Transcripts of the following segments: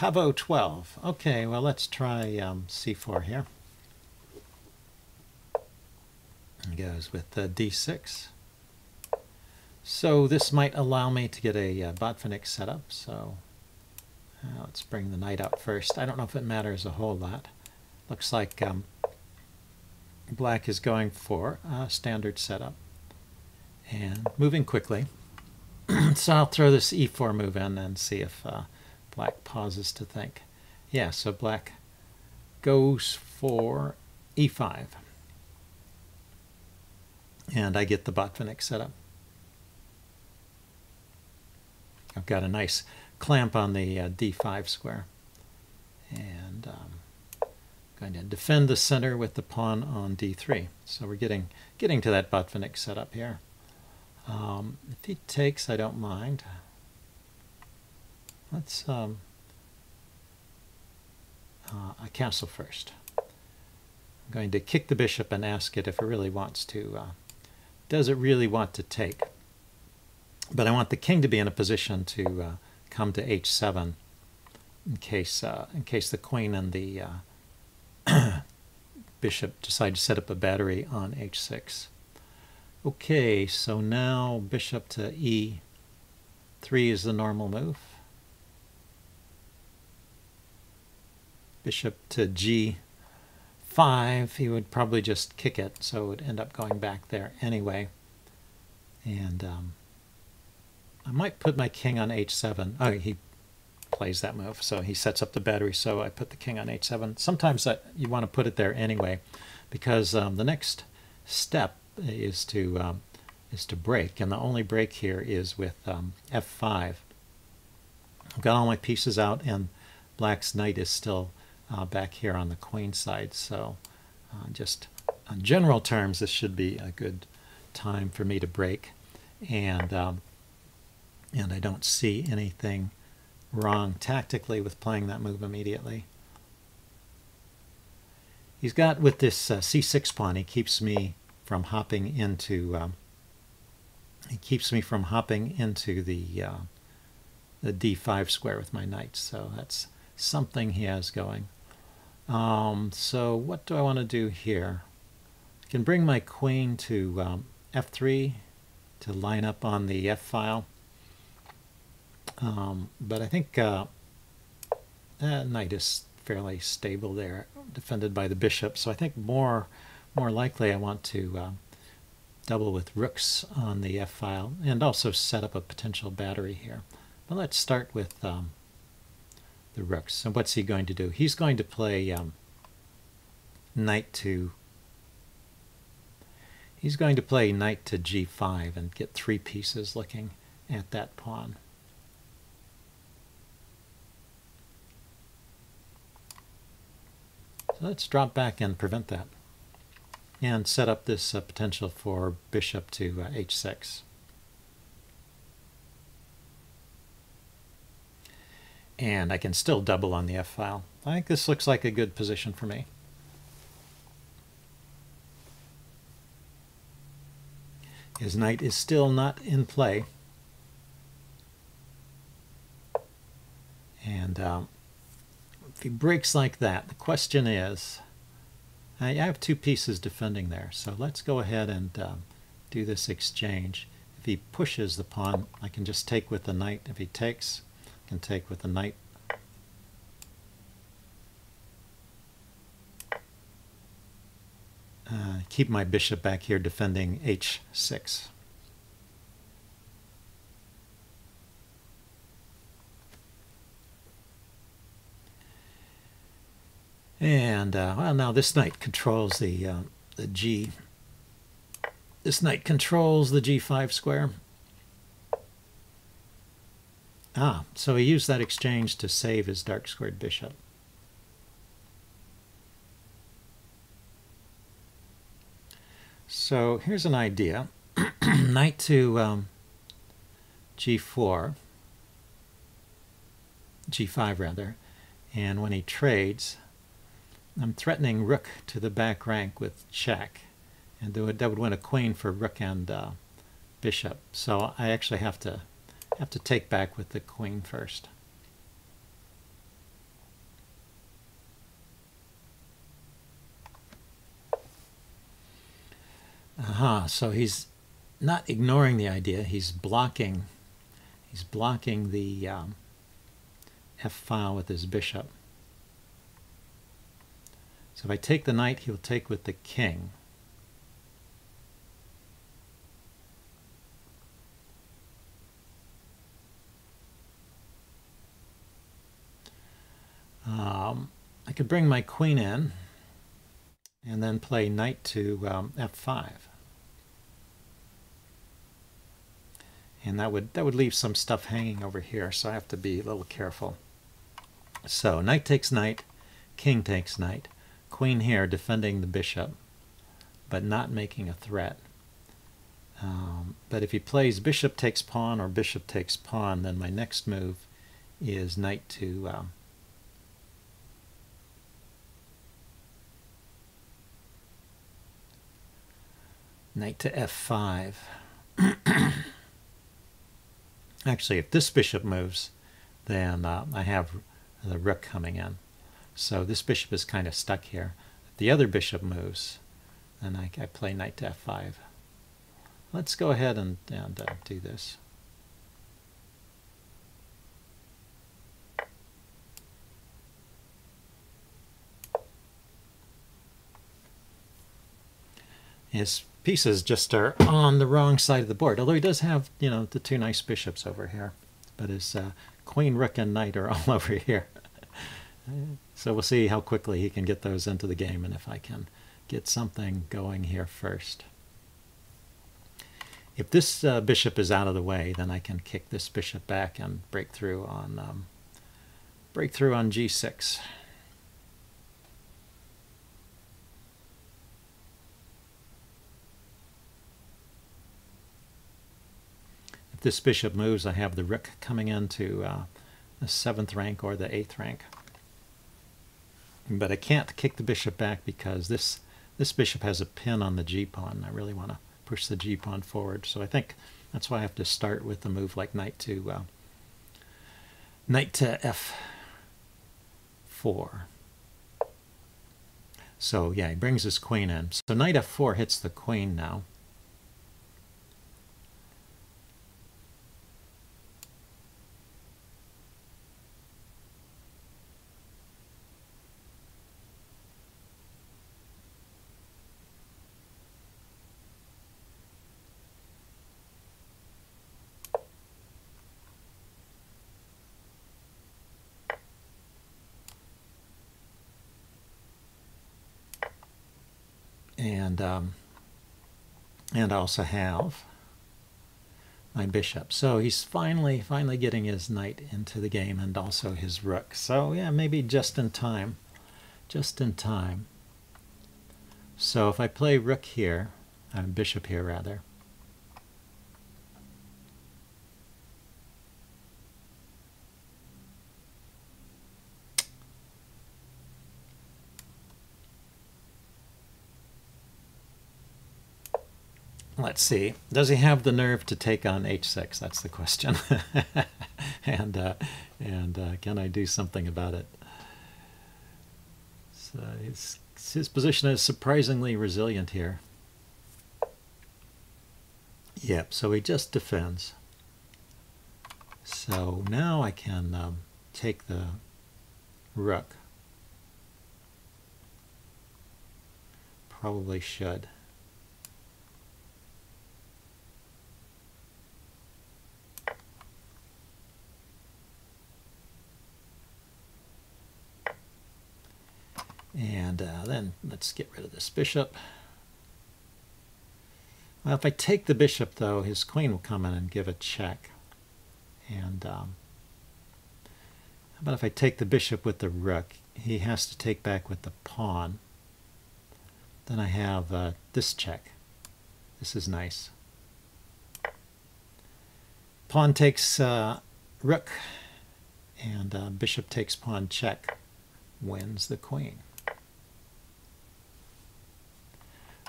Cabo 12. Okay, well, let's try c4 here. It goes with d6. So this might allow me to get a Botvinnik setup. So let's bring the knight out first. I don't know if it matters a whole lot. Looks like black is going for a standard setup and moving quickly. So I'll throw this e4 move in and see if black pauses to think. Yeah, so black goes for e5. And I get the Botvinnik setup. I've got a nice clamp on the d5 square. And I'm going to defend the center with the pawn on d3. So we're getting to that Botvinnik setup here. If he takes, I don't mind. Let's I castle first. I'm going to kick the bishop and ask it if it really wants to. Does it really want to take? But I want the king to be in a position to come to h7 in case the queen and the bishop decide to set up a battery on h6. Okay, so now bishop to e3 is the normal move. Bishop to g5, he would probably just kick it, so it would end up going back there anyway. And I might put my king on h7. Oh, he plays that move, so he sets up the battery, so I put the king on h7. Sometimes you want to put it there anyway, because the next step is to break, and the only break here is with f5. I've got all my pieces out, and black's knight is still back here on the queen side, so just on general terms this should be a good time for me to break, and I don't see anything wrong tactically with playing that move immediately. He's got, with this c6 pawn, he keeps me from hopping into the d5 square with my knight, so that's something he has going. So what do I want to do here? I can bring my queen to f3 to line up on the f file, but I think knight is fairly stable there, defended by the bishop, so I think more likely I want to double with rooks on the f-file and also set up a potential battery here. But let's start with the rooks. So what's he going to do? He's going to play knight to g5 and get 3 pieces looking at that pawn. So let's drop back and prevent that, and set up this potential for bishop to h6. And I can still double on the f-file. I think this looks like a good position for me. His knight is still not in play. And if he breaks like that, the question is, I have 2 pieces defending there, so let's go ahead and do this exchange. If he pushes the pawn, I can just take with the knight. If he takes, I can take with the knight. Keep my bishop back here defending h6. And well, now this knight controls the g. This knight controls the g5 square. Ah, so he used that exchange to save his dark squared bishop. So here's an idea. Knight to g4, g5 rather, and when he trades, I'm threatening rook to the back rank with check, and that would win a queen for rook and bishop. So I actually have to take back with the queen first. Aha, so he's not ignoring the idea, he's blocking the F file with his bishop. So if I take the knight, he'll take with the king. I could bring my queen in and then play knight to F5. And that would leave some stuff hanging over here, so I have to be a little careful. So knight takes knight, king takes knight, queen here defending the bishop, but not making a threat. But if he plays bishop takes pawn or bishop takes pawn, then my next move is knight to F5. Actually, if this bishop moves, then I have the rook coming in. So this bishop is kind of stuck here. If the other bishop moves, then I play knight to F5. Let's go ahead and do this. His pieces just are on the wrong side of the board, although he does have, you know, the two nice bishops over here. But his queen, rook, and knight are all over here. So we'll see how quickly he can get those into the game and if I can get something going here first. If this bishop is out of the way, then I can kick this bishop back and break through on G6. If this bishop moves, I have the rook coming into the 7th rank or the 8th rank. But I can't kick the bishop back because this bishop has a pin on the g-pawn. I really want to push the g-pawn forward. So I think that's why I have to start with a move like knight to F4. So yeah, he brings his queen in. So knight F4 hits the queen now. And also have my bishop. So he's finally getting his knight into the game and also his rook. So yeah, maybe just in time. Just in time. So if I play rook here, bishop here rather, let's see. Does he have the nerve to take on h6? That's the question. and can I do something about it? So his position is surprisingly resilient here. Yep. So he just defends. So now I can take the rook. Probably should. And then let's get rid of this bishop. Well, if I take the bishop, though, his queen will come in and give a check. And how about if I take the bishop with the rook? He has to take back with the pawn. Then I have this check. This is nice. Pawn takes rook, and bishop takes pawn check. Wins the queen.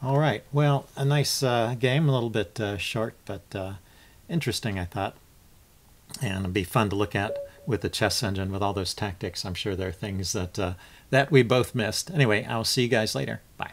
All right, well, a nice game, a little bit short, but interesting, I thought. And it'd be fun to look at with the chess engine with all those tactics. I'm sure there are things that, that we both missed. Anyway, I'll see you guys later. Bye.